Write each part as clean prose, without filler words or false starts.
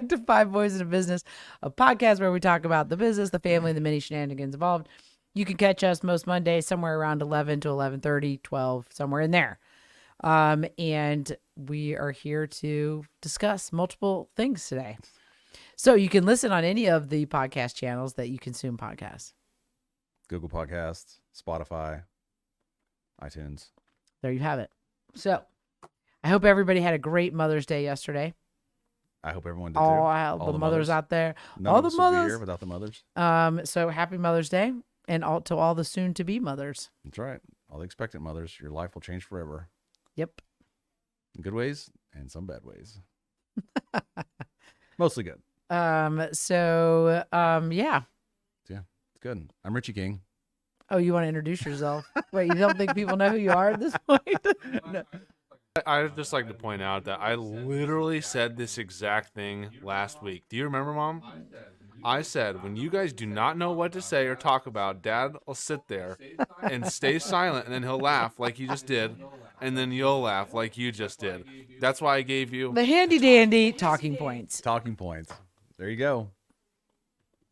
back to Five Boys in a Business, a podcast where we talk about the business, the family, and the many shenanigans involved. You can catch us most Mondays somewhere around 11 to 11:30, 12, somewhere in there. And we are here to discuss multiple things today. So you can listen on any of the podcast channels that you consume podcasts. Google Podcasts, Spotify, iTunes. There you have it. So I hope everybody had a great Mother's Day yesterday. I hope everyone did too. All the mothers out there. None all of the us would be mothers. here without the mothers. So happy Mother's Day, and to all the soon-to-be mothers. That's right. All the expectant mothers. Your life will change forever. Yep. In good ways and some bad ways. Mostly good. Yeah. Yeah, it's good. I'm Richie King. Oh, you want to introduce yourself? Wait, you don't think people know who you are at this point? No. I'd just like to point out that I literally said this exact thing last week. Do you remember, Mom? I said, when you guys do not know what to say or talk about, Dad will sit there and stay silent, and then he'll laugh like he just did, and then you'll laugh like you just did. That's why I gave you The handy-dandy talking points. Talking points. There you go.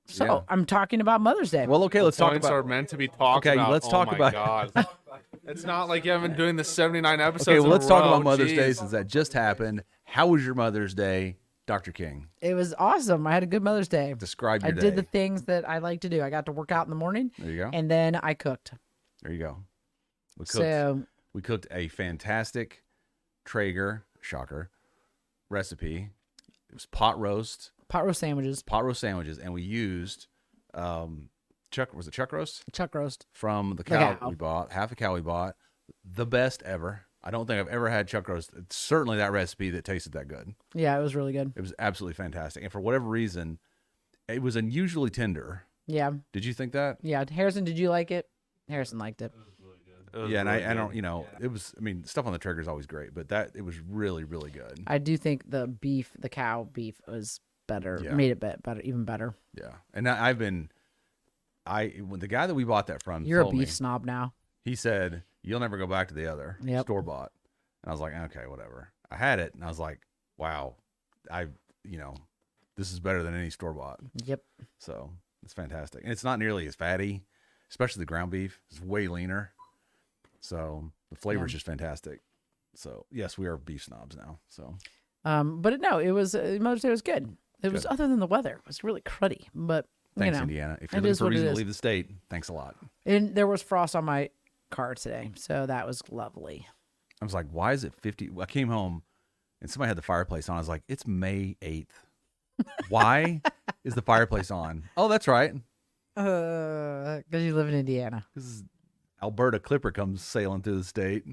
So Yeah. I'm talking about Mother's Day. Well, okay, let's talk points about. are meant to be talked Okay, about. let's talk oh my about- God. It's not like you haven't been doing the 79 episodes. Okay, well, in a let's talk row. about Mother's Day Jeez. since that just happened. How was your Mother's Day, Dr. King? It was awesome. I had a good Mother's Day. Describe your I day. did the things that I like to do. I got to work out in the morning, There you go. and then I cooked. There you go. So We cooked a fantastic Traeger, shocker, recipe. It was pot roast sandwiches, and we used chuck roast chuck roast. from the cow cow. we bought, half a cow we bought, the best ever. I don't think I've ever had chuck roast. It's certainly that recipe that tasted that good. Yeah, it was really good. It was absolutely fantastic, and for whatever reason, it was unusually tender. Yeah, Did you think that? yeah. Harrison, did you like it? Harrison liked it. It was Yeah, and really I don't, good. it was. I mean, stuff on the Traeger is always great, but it was really, really good. I do think the cow beef was better. Yeah. Made it better, even better. Yeah, and when the guy that we bought that from You're a told beef me, snob now. he said you'll never go back to the other Yep. store bought, and I was like, okay, whatever. I had it, and I was like, wow, this is better than any store bought. Yep. So it's fantastic, and it's not nearly as fatty, especially the ground beef. It's way leaner, so the flavor is just fantastic. So yes, we are beef snobs now. So But it was Mother's Day was good. It was Good. other than the weather. It was really cruddy, but thanks, you know, Indiana. If it you're looking is for a what it reason to is. leave the state, thanks a lot. And there was frost on my car today, so that was lovely. I was like, why is it 50? I came home and somebody had the fireplace on. I was like, it's May 8th. Why is the fireplace on? Oh, that's right. Because you live in Indiana. Because Alberta Clipper comes sailing through the state,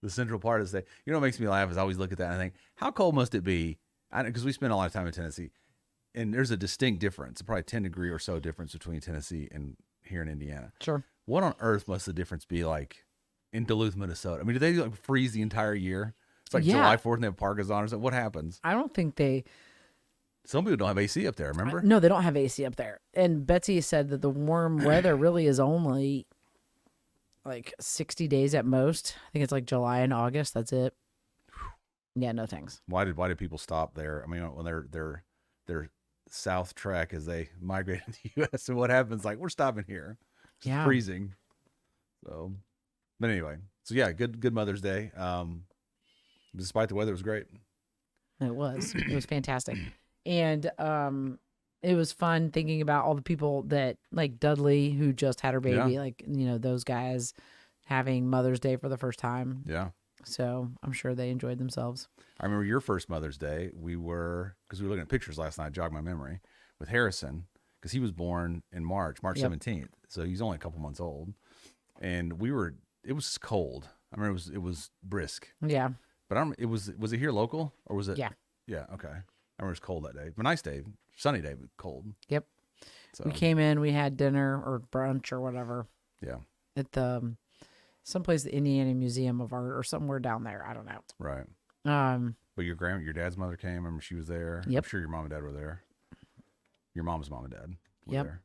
the central part of the state. You know what makes me laugh is I always look at that and I think, how cold must it be? Because we spend a lot of time in Tennessee, and there's a distinct difference, probably 10-degree or so difference between Tennessee and here in Indiana. Sure. What on earth must the difference be like in Duluth, Minnesota? I mean, do they like freeze the entire year? It's like Yeah. July 4th and they have parkas on or something. What happens? I don't think they. Some people don't have AC up there, remember? No, they don't have AC up there. And Betsy said that the warm weather really is only like 60 days at most. I think it's like July and August. That's it. Yeah, no thanks. Why did people stop there? I mean, when their south trek as they migrate to the U.S. and what happens? Like, we're stopping here. It's Yeah. freezing. So, but anyway, so yeah, good Mother's Day. Despite the weather, it was great. It was. It was fantastic. And it was fun thinking about all the people that, like Dudley, who just had her baby, Yeah. like, those guys having Mother's Day for the first time. Yeah. So I'm sure they enjoyed themselves. I remember your first Mother's Day. Because we were looking at pictures last night, jogged my memory, with Harrison, because he was born in March Yep. 17th. So he's only a couple months old. And it was cold. I remember it was brisk. Yeah. But was it here local or was it? Yeah. Yeah. Okay. I remember it was cold that day. But nice day, sunny day, but cold. Yep. So We came in, we had dinner or brunch or whatever yeah. at the someplace, the Indiana Museum of Art or somewhere down there. I don't know. Right. But your dad's mother came. I remember she was there. Yep. I'm sure your mom and dad were there. Your mom's mom and dad were Yep. there.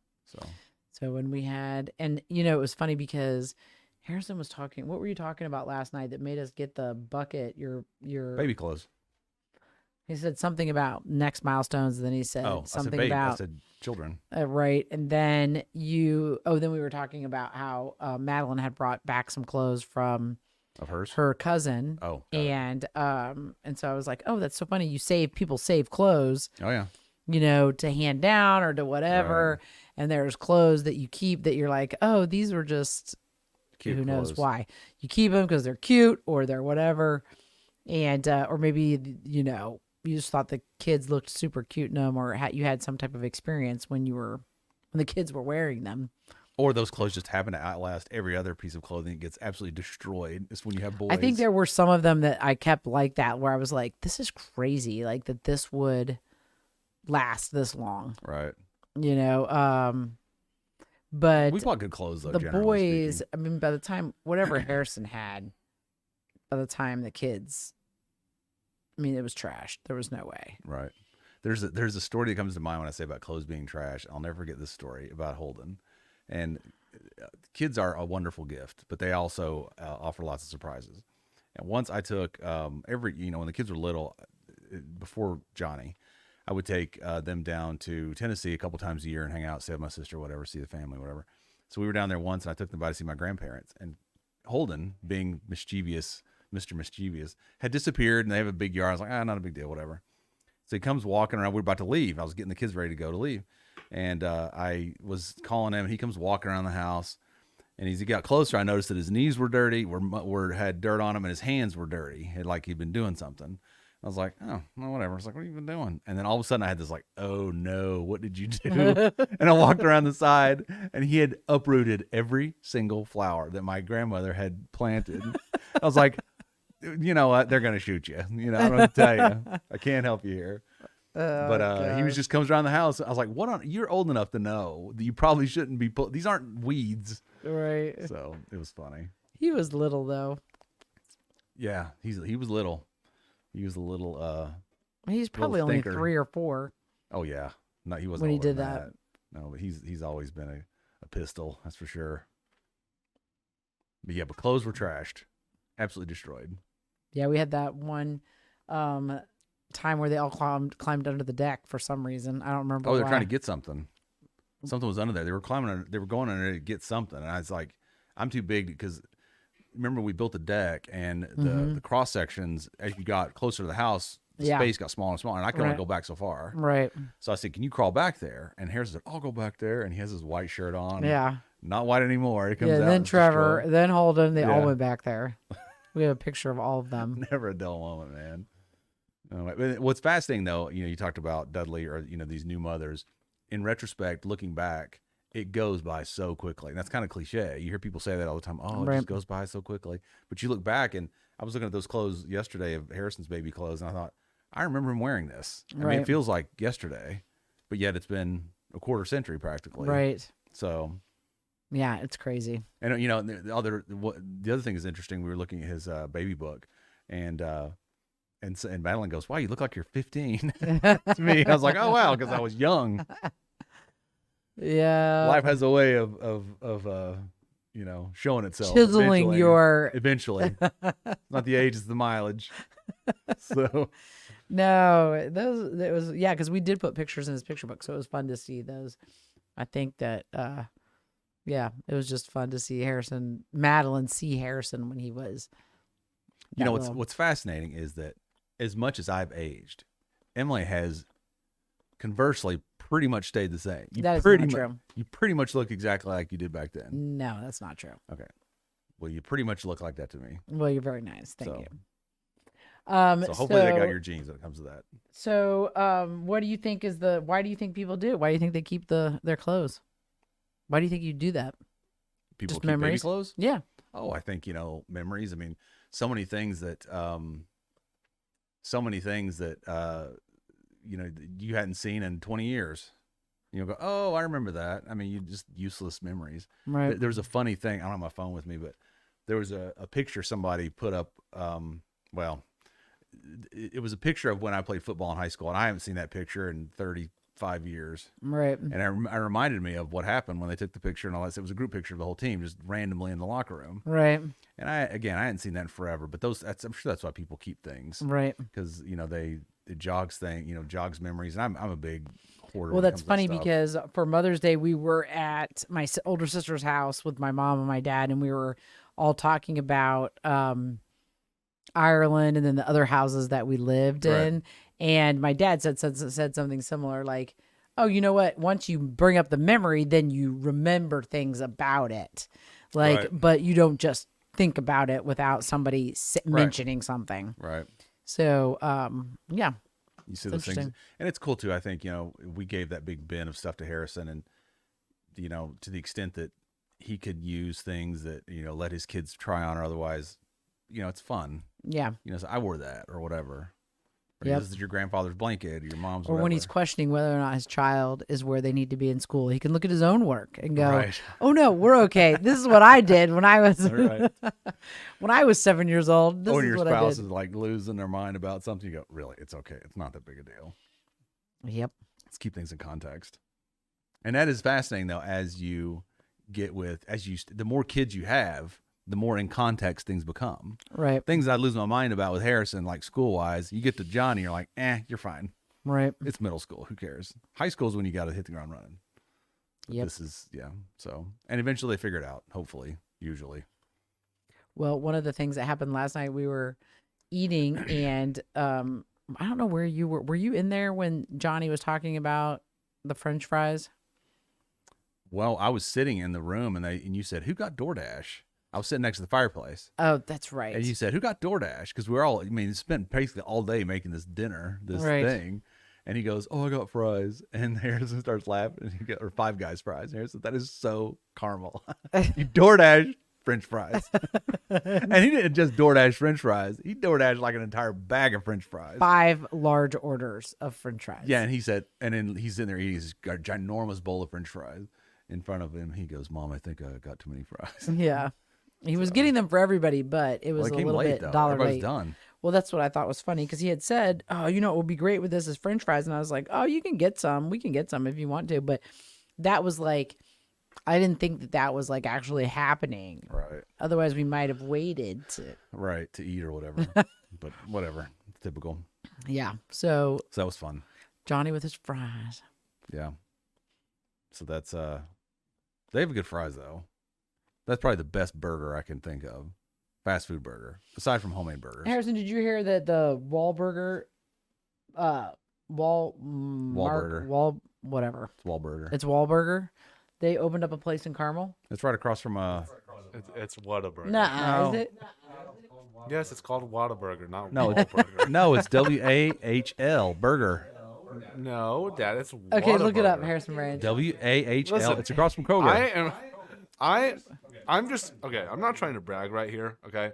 So when we had, and it was funny because Harrison was talking. What were you talking about last night that made us get the bucket? Your Baby clothes. He said something about next milestones, and then he said Oh, I said something baby. I about said children. right. And then then we were talking about how Madeline had brought back some clothes from Of hers? her cousin. Oh, got it. And so I was like, oh, that's so funny. People save clothes, Oh, yeah. to hand down or to whatever. Right. And there's clothes that you keep that you're like, oh, these were just Cute who knows clothes. why you keep them because they're cute or they're whatever. And, or maybe, you just thought the kids looked super cute in them, or you had some type of experience when the kids were wearing them. Or those clothes just happen to outlast every other piece of clothing. It gets absolutely destroyed. It's when you have boys. I think there were some of them that I kept like that, where I was like, this is crazy. Like that this would last this long, Right. But We bought good clothes, though, the generally boys, speaking. I mean, by the time, whatever Harrison had, by the time the kids, I mean, it was trashed. There was no way. Right. There's a story that comes to mind when I say about clothes being trash. I'll never forget this story about Holden. And kids are a wonderful gift, but they also offer lots of surprises. And once I took when the kids were little, before Johnny, I would take them down to Tennessee a couple times a year and hang out, stay with my sister, whatever, see the family, whatever. So we were down there once, and I took them by to see my grandparents. And Holden, being mischievous, Mr. Mischievous, had disappeared, and they have a big yard. I was like, not a big deal, whatever. So he comes walking around. We're about to leave. I was getting the kids ready to go to leave. And I was calling him, and he comes walking around the house. And as he got closer, I noticed that his knees were dirty, had dirt on them, and his hands were dirty, like he'd been doing something. I was like, oh, well, whatever. I was like, what have you been doing? And then all of a sudden I had this like, oh no, what did you do? And I walked around the side, and he had uprooted every single flower that my grandmother had planted. I was like, you know what? They're going to shoot you. I don't know what to tell you. I can't help you here. But he just comes around the house. I was like, you're old enough to know that you probably shouldn't be these aren't weeds. Right. So it was funny. He was little though. Yeah, he was little. He was a little He's probably only thinker. 3 or 4. Oh yeah. No, he wasn't when he older did than that. No, but he's always been a pistol, that's for sure. But yeah, clothes were trashed. Absolutely destroyed. Yeah, we had that one time where they all climbed under the deck for some reason. I don't remember. Oh, they're why. trying to get something. Something was under there. They were they were going under there to get something. And I was like, I'm too big because remember we built a deck, and the cross sections, as you got closer to the house, the space got smaller and smaller, and I could only go back so far. Right. So I said, can you crawl back there? And Harrison said, I'll go back there. And he has his white shirt on. Yeah. Not white anymore. He comes out. Then Trevor, destroyed. then Holden, they all Yeah. went back there. We have a picture of all of them. Never a dull moment, man. But what's fascinating, though, you talked about Dudley or, these new mothers. In retrospect, looking back, it goes by so quickly. And that's kind of cliche. You hear people say that all the time. Oh, it just goes by so quickly. But you look back, and I was looking at those clothes yesterday of Harrison's baby clothes, and I thought, I remember him wearing this. I mean, it feels like yesterday, but yet it's been a quarter century practically. Right. So, yeah, it's crazy. And the other thing is interesting. We were looking at his baby book, and Madeline goes, "Wow, you look like you're 15." To me, I was like, "Oh wow," because I was young. Yeah. Life has a way of showing itself, chiseling eventually. Not the age, it's the mileage. So no, it was because we did put pictures in his picture book, so it was fun to see those. I think that it was just fun to see Madeline see Harrison when he was. What's fascinating is that as much as I've aged, Emily has conversely pretty much stayed the same. That is not true. You pretty much look exactly like you did back then. No, that's not true. Okay. Well, you pretty much look like that to me. Well, you're very nice. Thank you. So hopefully they got your genes when it comes to that. So, what do you think why do you think people do? Why do you think they keep their clothes? Why do you think you do that? People Just keep baby memories? clothes? Yeah. Oh, I think, memories. I mean, so many things that you hadn't seen in 20 years. You'll go, oh, I remember that. I mean, you just useless memories. Right. There was a funny thing. I don't have my phone with me, but there was a picture somebody put up. It was a picture of when I played football in high school, and I haven't seen that picture in 35 years. Right. And I reminded me of what happened when they took the picture and all that. It was a group picture of the whole team just randomly in the locker room. Right. And I hadn't seen that in forever, but I'm sure that's why people keep things. Right. Because, it jogs jogs memories. And I'm a big hoarder. Well, when it that's comes to funny stuff. because for Mother's Day, we were at my older sister's house with my mom and my dad, and we were all talking about Ireland and then the other houses that we lived Right. in. And my dad said something similar, like, "Oh, you know what? Once you bring up the memory, then you remember things about it, like, Right. but you don't just think about it without somebody mentioning something." Right. So, yeah, You see It's those things, interesting. and it's cool too. I think we gave that big bin of stuff to Harrison, and to the extent that he could use things that let his kids try on, or otherwise, it's fun. yeah. So I wore that or whatever. Or Yep. this is your grandfather's blanket or your mom's. Or when he's whatever. questioning whether or not his child is where they need to be in school, he can look at his own work and go, Right. "Oh no, we're okay. This is what I did when I was Right. when I was 7 years old. This When is your what I spouse did." is like losing their mind about something, you go, really, it's okay. It's not that big a deal. Yep. Let's keep things in context. And that is fascinating though, as you the more kids you have, the more in context things become. Right. Things I lose my mind about with Harrison, like school wise, you get to Johnny, you're like, you're fine. Right. It's middle school. Who cares? High school is when you got to hit the ground running. But Yep. This is, So, and eventually they figure it out, hopefully, usually. Well, one of the things that happened last night, we were eating, and I don't know where you were. Were you in there when Johnny was talking about the French fries? Well, I was sitting in the room and you said, who got DoorDash? I was sitting next to the fireplace. Oh, that's right. And you said, who got DoorDash? Because we're all, spent basically all day making this dinner, this Right. thing. And he goes, oh, I got fries. And Harrison starts laughing. Or Five Guys fries. And Harrison, that is so caramel. You DoorDash French fries. And he didn't just DoorDash French fries. He DoorDashed like an entire bag of French fries. 5 large orders of French fries. Yeah, and he said, and then he's in there eating his ginormous bowl of French fries in front of him. He goes, Mom, I think I got too many fries. Yeah. He was getting them for everybody, but it was Well, it a came little late, bit though. dollar Everybody's late. done. Well, that's what I thought was funny because he had said, "Oh, what would be great with this is French fries," and I was like, "Oh, you can get some. We can get some if you want to." But that was like, I didn't think that was like actually happening. Right. Otherwise, we might have waited to. Right, to eat or whatever. But whatever. Typical. Yeah. So So that was fun. Johnny with his fries. Yeah. So that's they have good fries though. That's probably the best burger I can think of. Fast food burger. Aside from homemade burgers. Harrison, did you hear that the Wahlburger, Wahlburger. whatever. It's Wahlburger. It's Wahlburger. They opened up a place in Carmel. It's right across from It's Whataburger. Nah, No. is it? Yes, it's called Whataburger, not No, it's Wahlburger. no, it's WAHL burger. No, Dad, it's Okay, look it up, Whataburger. Harrison Ranch. WAHL. Listen, It's across from Kroger. I'm just okay. I'm not trying to brag right here. Okay,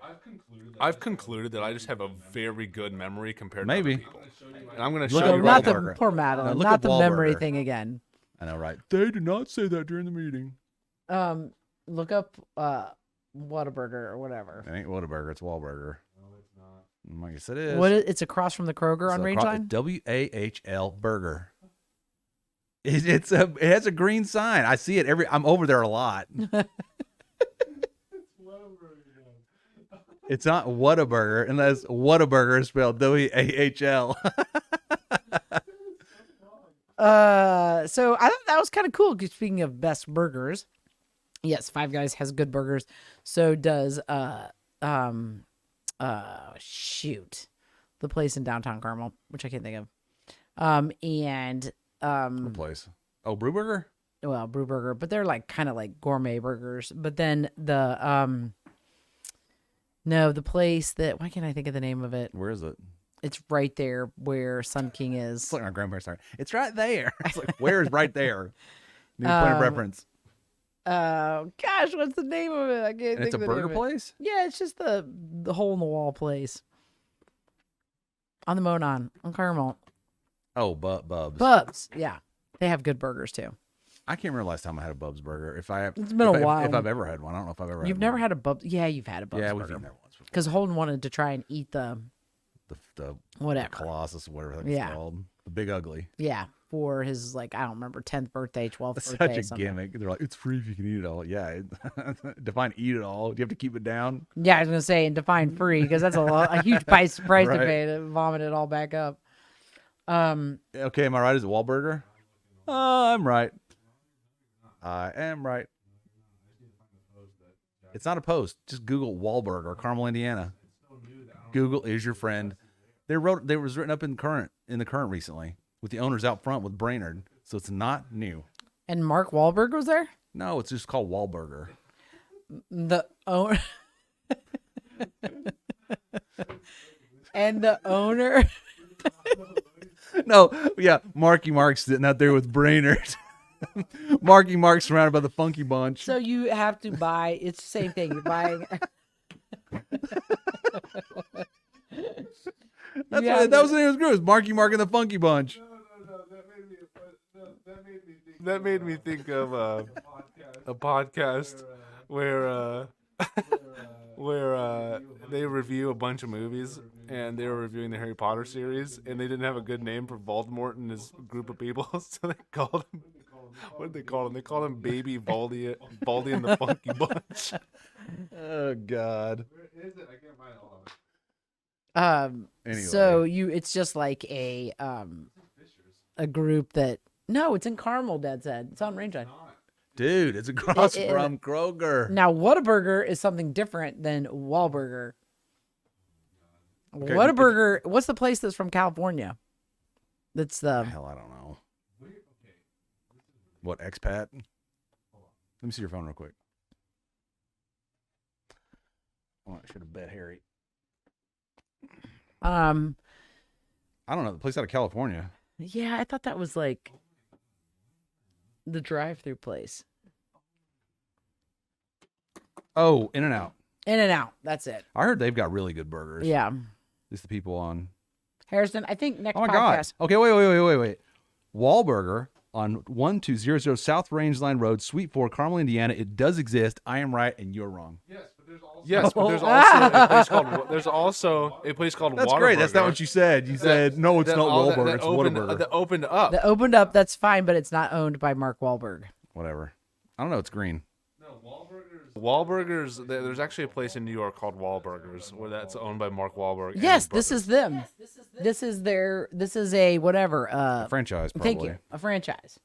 I've concluded that I just have a very good memory compared Maybe. to other people, and I'm going to Look show up you Not right the now. Wahlburger. poor Madeline. Now look Not up the memory Wahlburger. thing again. I know, right? They did not say that during the meeting. Look up Whataburger or whatever. It ain't Whataburger. It's Wahlburger. I guess it is. It's across from the Kroger on Rangeline. WAHL burger. It has a green sign. I see it I'm over there a lot. It's not Whataburger unless Whataburger is spelled WAHL. So I thought that was kind of cool. 'Cause speaking of best burgers, yes, Five Guys has good burgers. So does shoot, the place in downtown Carmel, which I can't think of. What place? Oh, Brewburger? Well, Brew Burger, but they're like kind of like gourmet burgers. But then the the place that, why can't I think of the name of it? Where is it? It's right there where Sun King is. It's like my grandparents are. It's right there. It's like, where is right there? Need a point of reference. Gosh, what's the name of it? I can't And think it's a of the burger name of it. place? Yeah, it's just the hole in the wall place. On the Monon, on Carmel. Oh, Bubs. Bubs, yeah. They have good burgers too. I can't remember last time I had a Bubs burger. It's been a while. If I've ever had one. I don't know if I've ever You've had never one. had a Bubs? Yeah, you've had a Bubs Yeah, we've burger. eaten there once before. Because Holden wanted to try and eat the The whatever. Colossus, whatever that's Yeah. called. The Big Ugly. Yeah, for his, like, I don't remember, 10th birthday, 12th That's birthday. such a something. gimmick. They're like, it's free if you can eat it all. Yeah. Define eat it all. Do you have to keep it down? Yeah, I was going to say, and define free, because that's a huge price to Right. pay to vomit it all back up. Okay, am I right? Is it Wahlburger? I'm right. I am right. It's not a post. Just Google Wahlburger, Carmel, Indiana. Google is your friend. They was written up in the current recently with the owners out front with Brainerd, so it's not new. And Mark Wahlberg was there. No, it's just called Wahlburger. The owner and the owner. No, yeah, Marky Mark's sitting out there with Brainerd. Marky Mark's surrounded by the Funky Bunch. So you have to buy. It's the same thing. You're buying. That was the name of the group. It was Marky Mark and the Funky Bunch. That made me think of a podcast where they review a bunch of movies, and they were reviewing the Harry Potter series, and they didn't have a good name for Voldemort and his group of people, so they called him. What did they call him? They called him Baby Baldy and the Funky Bunch. Oh God. Anyway. So it's just like a group that it's in Carmel. Dad said it's on Range Line. Dude, it's across from Kroger. Now, Whataburger is something different than Wahlburger. Okay, Whataburger. What's the place that's from California? That's the Hell, I don't know. What, expat? Let me see your phone real quick. Oh, I should have bet Harry. I don't know. The place out of California. Yeah, I thought that was like the drive-through place. Oh, In-N-Out. In-N-Out. That's it. I heard they've got really good burgers. Yeah. At least the people on. Harrison, I think next Oh my podcast. God. Okay, wait. Wahlburger on 1200 South Range Line Road, Suite 4, Carmel, Indiana. It does exist. I am right, and you're wrong. Yes, but there's also a place called That's Whataburger. great. That's not what you said. You said, no, it's not Wahlburger. It's Whataburger. That opened up. That opened up. That's fine, but it's not owned by Mark Wahlberg. Whatever. I don't know. It's green. Wahlburgers. There's actually a place in New York called Wahlburgers where that's owned by Mark Wahlberg. and Yes, his this brothers. is them. This is their. This is a whatever. A franchise, probably. Thank you. A franchise.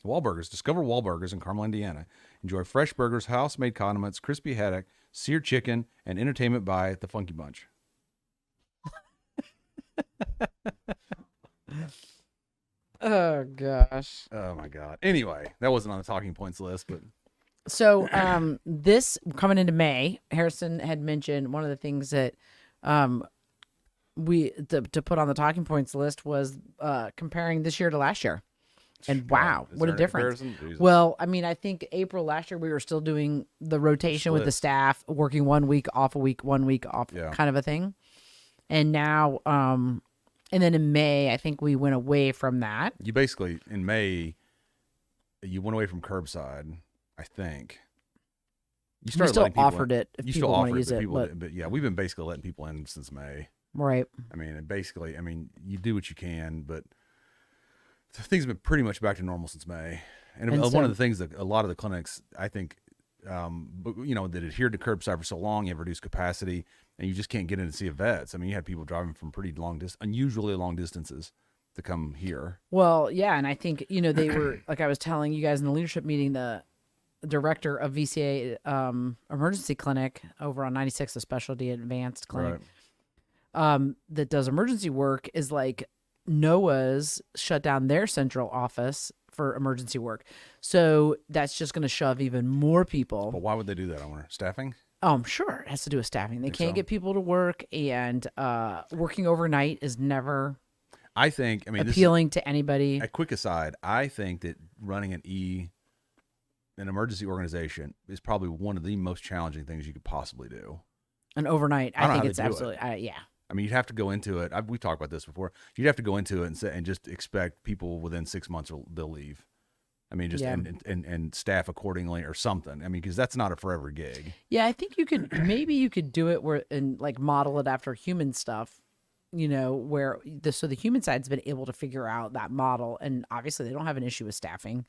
Wahlburgers. Discover Wahlburgers in Carmel, Indiana. Enjoy fresh burgers, house-made condiments, crispy haddock, seared chicken, and entertainment by the Funky Bunch. Oh gosh. Oh my God. Anyway, that wasn't on the talking points list, but So this coming into May, Harrison had mentioned one of the things that we to put on the talking points list was comparing this year to last year. And wow, is what a there difference. comparison? Jesus. Well, I mean, I think April last year we were still doing the rotation with the Splits. staff, working 1 week off, a week, 1 week off, Yeah. kind of a thing. And now, and then in May, I think we went away from that. You basically, in May, you went away from curbside, I think. You We started still letting people offered in. it if You people still want to offered use but it, people but didn't. But yeah, we've been basically letting people in since May. right. I mean, and basically, I mean, you do what you can, but things have been pretty much back to normal since May. And And one so- of the things that a lot of the clinics, I think, that adhered to curbside for so long, you have reduced capacity, and you just can't get in to see a vets. I mean, you had people driving from pretty unusually long distances to come here. Well, yeah, and I think they were like I was telling you guys in the leadership meeting, the director of VCA emergency clinic over on 96, the specialty advanced clinic, that does emergency work is like NOAA's shut down their central office for emergency work, so that's just going to shove even more people. But why would they do that? I wonder. Staffing? Oh, I'm sure it has to do with staffing. They Think can't so? get people to work, and working overnight is never I think. I mean, appealing to anybody. A quick aside, I think that running an emergency organization is probably one of the most challenging things you could possibly do. And overnight, I don't know I how think they it's do it. absolutely, yeah. I mean, you'd have to go into it. We've talked about this before. You'd have to go into it and just expect people within 6 months they'll leave. I mean, just Yeah. and staff accordingly or something. I mean, because that's not a forever gig. Yeah, I think you could maybe you could do it where and like model it after human stuff, where the human side's been able to figure out that model, and obviously they don't have an issue with staffing,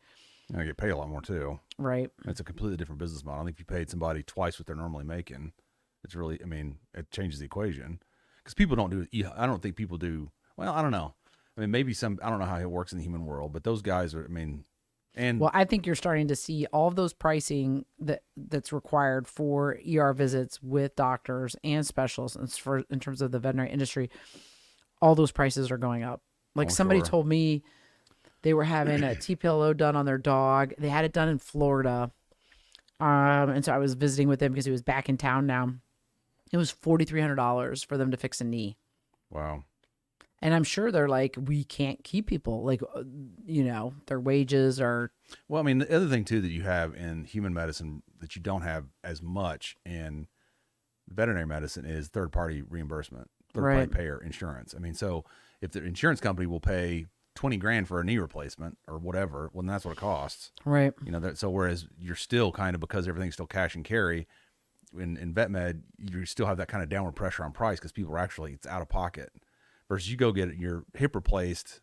You get paid a lot more too. right? It's a completely different business model. I think if you paid somebody twice what they're normally making, it's really, I mean, it changes the equation because people don't do. I don't think people do. Well, I don't know. I mean, maybe I don't know how it works in the human world, but those guys are, I mean, and Well, I think you're starting to see all of those pricing that's required for ER visits with doctors and specialists in terms of the veterinary industry. All those prices are going up. Like somebody sure. told me they were having a TPLO done on their dog. They had it done in Florida. And so I was visiting with him because he was back in town now. It was $4,300 for them to fix a knee. wow. And I'm sure they're like, we can't keep people. Like, their wages are. Well, I mean, the other thing too that you have in human medicine that you don't have as much in veterinary medicine is third-party reimbursement, third-party Right. payer insurance. I mean, so if the insurance company will pay $20,000 for a knee replacement or whatever, well, then that's what it costs. Right. So whereas you're still kind of, because everything's still cash and carry in vet med, you still have that kind of downward pressure on price because people are actually, it's out of pocket. Versus you go get your hip replaced,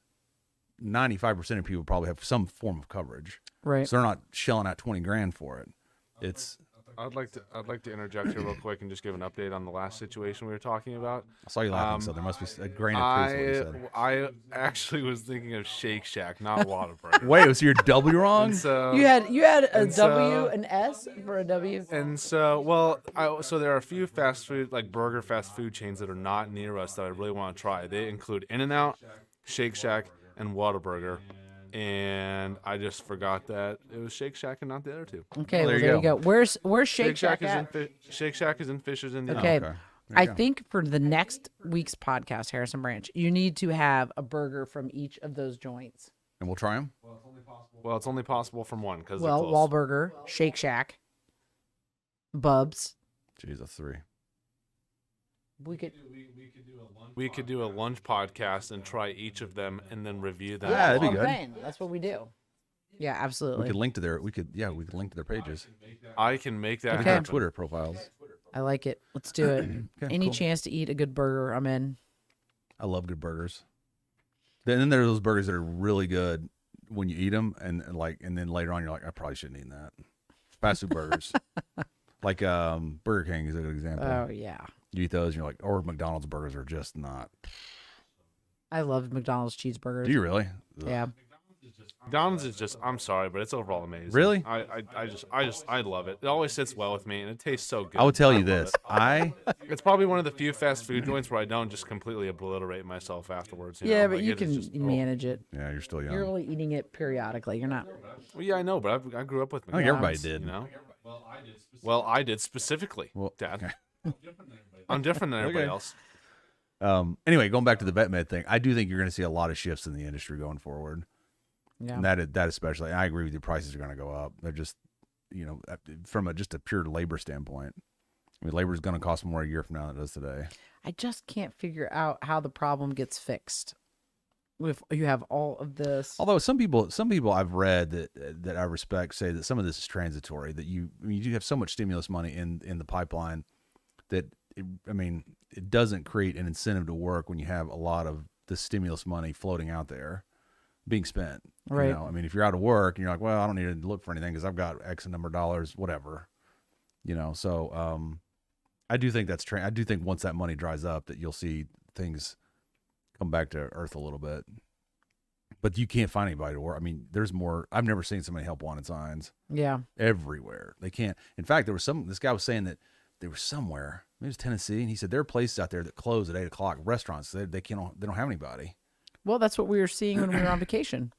95% of people probably have some form of coverage. Right. So they're not shelling out $20,000 for it. It's, I'd like to interject here real quick and just give an update on the last situation we were talking about. I saw you laughing, so there must be a grain of truth to what you said. I actually was thinking of Shake Shack, not Whataburger. Wait, was your W wrong? And so You had a And W, so- an S for a W. And so, well, so there are a few fast food, like burger fast food chains that are not near us that I really want to try. They include In-N-Out, Shake Shack, and Whataburger. And I just forgot that it was Shake Shack and not the other two. Okay, there well, you there you go. go. Where's Shake Shack is at? Shake Shack is in Fishers, Indiana. Okay. Okay. There you I go. think for the next week's podcast, Harrison Branch, you need to have a burger from each of those joints. And we'll try them. Well, it's only possible from one because Well, Wahlburger, Shake Shack, Bubs. Jeez, that's 3. We could. we could do a lunch podcast and try each of them and then review them. Yeah, that'd be I'm good. saying, that's what we do. Yeah, We absolutely. could link to their. We could link to their pages. I can make that Okay. Their happen. Twitter profiles. I like it. Let's do it. Okay, Any cool. chance to eat a good burger, I'm in. I love good burgers. Then there are those burgers that are really good when you eat them, and then later on you're like, I probably shouldn't eat that. Fast food burgers, like Burger King is a good example. Oh yeah, You eat those, and you're like, or McDonald's burgers are just not. I love McDonald's cheeseburgers. Do you really? Ugh. Yeah. McDonald's is just, I'm sorry, but it's overall amazing. Really? I love it. It always sits well with me and it tastes so good. I will tell you love this. it. It's probably one of the few fast food joints where I don't just completely obliterate myself afterwards. Yeah, know? but Like, you it is can just- manage it. Yeah, you're still young. You're only eating it periodically. You're not. Well, yeah, I know, but I grew up with I think everybody McDonald's, did. You know? Well, I did specifically, Well, Dad. okay. I'm different than everybody Okay. else. Anyway, going back to the vet med thing, I do think you're going to see a lot of shifts in the industry going forward. Yeah. And that especially, I agree with you. Prices are going to go up. They're just, from just a pure labor standpoint. I mean, labor is going to cost more a year from now than it does today. I just can't figure out how the problem gets fixed. If you have all of this. Although some people I've read that I respect say that some of this is transitory. That you do have so much stimulus money in the pipeline that it doesn't create an incentive to work when you have a lot of the stimulus money floating out there being spent. Right. If you're out of work and you're like, well, I don't need to look for anything because I've got X number of dollars, whatever. So I do think I do think once that money dries up that you'll see things come back to earth a little bit. But you can't find anybody to work. I mean, there's more. I've never seen so many help wanted signs Yeah. everywhere. They can't. In fact, this guy was saying that they were somewhere, maybe it was Tennessee, and he said there are places out there that close at 8:00, restaurants. They don't have anybody. Well, that's what we were seeing when we were on vacation.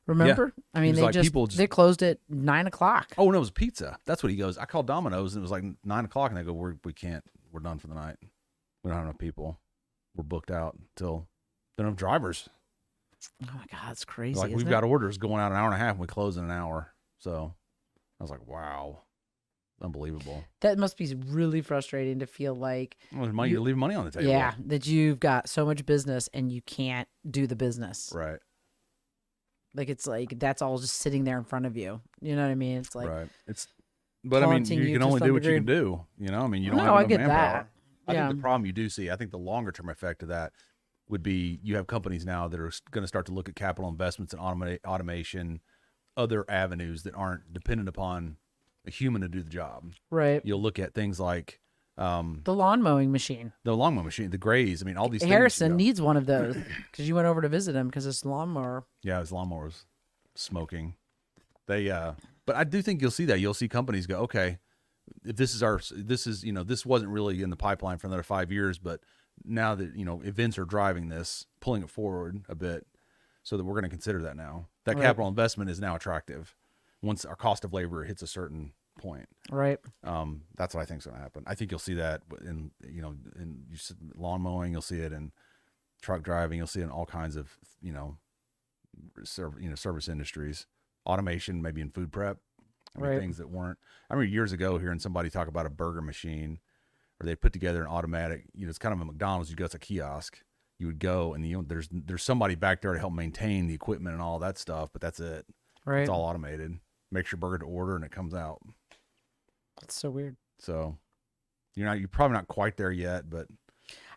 Remember? I He mean, was they like, people just- they closed at 9:00. Oh, no, it was pizza. That's what he goes. I called Domino's, and it was like 9:00, and they go, we can't. We're done for the night. We don't have enough people. We're booked out until they don't have drivers. Oh my God, it's crazy. Like, isn't we've it? got orders going out an hour and a half, and we close in an hour. So I was like, wow, unbelievable. That must be really frustrating to feel like, Well, there's money, you're leaving money on the table. yeah, that you've got so much business and you can't do the business. Right. Like it's like that's all just sitting there in front of you. You know what I mean? It's like, Right. But I mean, taunting you you can to only some do what you degree. can do. You don't No, have I enough get manpower. that. I Yeah. think the problem you do see, I think the longer term effect of that would be you have companies now that are going to start to look at capital investments and automation, other avenues that aren't dependent upon a human to do the job. right. You'll look at things like The lawn mowing machine. The lawnmower machine, the grays. I mean, all these Harrison things. needs one of those because you went over to visit him because his lawnmower. Yeah, his lawnmower was smoking. They, but I do think you'll see that. You'll see companies go, okay, if this is this wasn't really in the pipeline for another 5 years, but now that events are driving this, pulling it forward a bit, so that we're going to consider that now. That Right. capital investment is now attractive once our cost of labor hits a certain point. Right. That's what I think is going to happen. I think you'll see that in lawn mowing. You'll see it in truck driving. You'll see it in all kinds of service industries. Automation, maybe in food prep. I mean, Right. things that weren't. I remember years ago hearing somebody talk about a burger machine, or they put together an automatic. It's kind of a McDonald's. You go, it's a kiosk. You would go, and there's somebody back there to help maintain the equipment and all that stuff. But that's it. Right. It's all automated. Makes your burger to order, and it comes out. That's so weird. So you're probably not quite there yet, but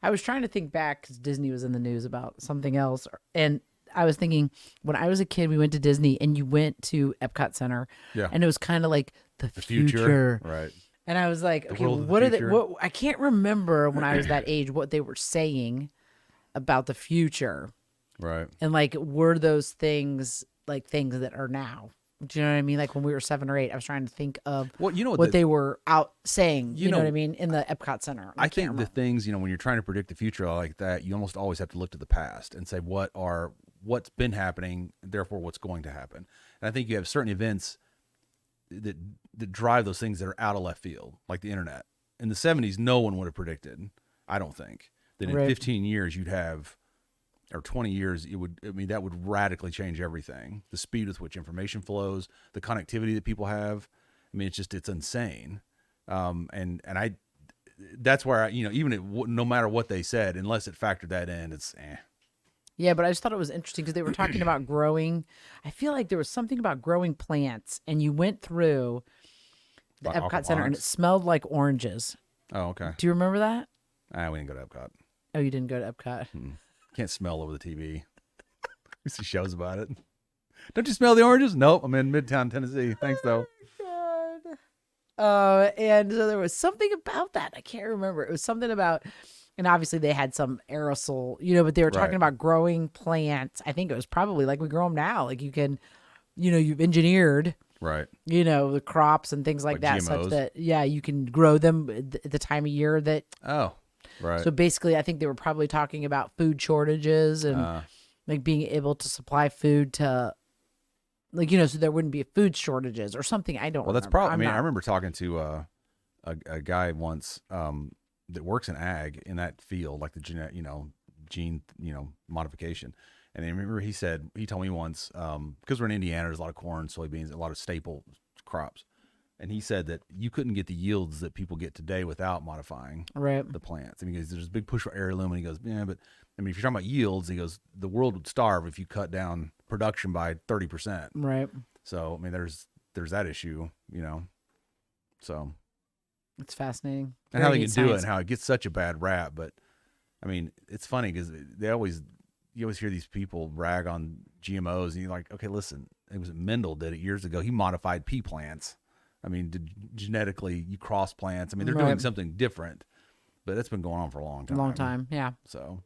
I was trying to think back because Disney was in the news about something else, and I was thinking when I was a kid, we went to Disney, and you went to Epcot Center, yeah, and it was kind of like the future, future. right? And I was like, okay, world of the what are they? future. What I can't remember when I was that age what they were saying about the future, Right. and like were those things like things that are now? Do you know what I mean? Like when we were 7 or 8, I was trying to think of Well, you know what they were out saying. You know what I know, mean? In the Epcot Center. I can't think the remember. things, when you're trying to predict the future like that, you almost always have to look to the past and say what's been happening, therefore what's going to happen. And I think you have certain events that drive those things that are out of left field, like the internet. In the 70s, no one would have predicted, I don't think, that in Right. 15 years you'd have, or 20 years, that would radically change everything. The speed with which information flows, the connectivity that people have. I mean, it's insane. That's where no matter what they said, unless it factored that in, it's Yeah, but I just thought it was interesting because they were talking about growing. I feel like there was something about growing plants, and you went through the Like Epcot Center, and it aquaponics? smelled like oranges. Oh, okay. Do you remember that? We didn't go to Epcot. Oh, you didn't go to Epcot. Can't smell over the TV. We see shows about it. Don't you smell the oranges? Nope. I'm in Midtown, Tennessee. Thanks, though. And so there was something about that. I can't remember. It was something about, and obviously they had some aerosol, but they were talking Right. about growing plants. I think it was probably like we grow them now. Like you can, you've engineered, Right. the crops and things like Like that, such GMOs? that, you can grow them at the time of year that. Oh, right. So basically, I think they were probably talking about food shortages and like being able to supply food to, so there wouldn't be food shortages or something. I don't. Well, that's remember. probably. I'm I not- remember talking to a guy once that works in ag in that field, like the gene modification. And I remember he told me once because we're in Indiana, there's a lot of corn, soybeans, a lot of staple crops, and he said that you couldn't get the yields that people get today without modifying Right. the plants. I mean, there's a big push for heirloom, and he goes, yeah, but I mean, if you're talking about yields, he goes, the world would starve if you cut down production by 30%. Right. So I mean, there's that issue, So It's fascinating. and how Very they neat can do it science. and how it gets such a bad rap, but I mean, it's funny because you always hear these people brag on GMOs, and you're like, okay, listen, it was Mendel did it years ago. He modified pea plants. I mean, genetically, you cross plants. I mean, they're doing Right. something different, but that's been going on for a long time. Long time. Yeah. So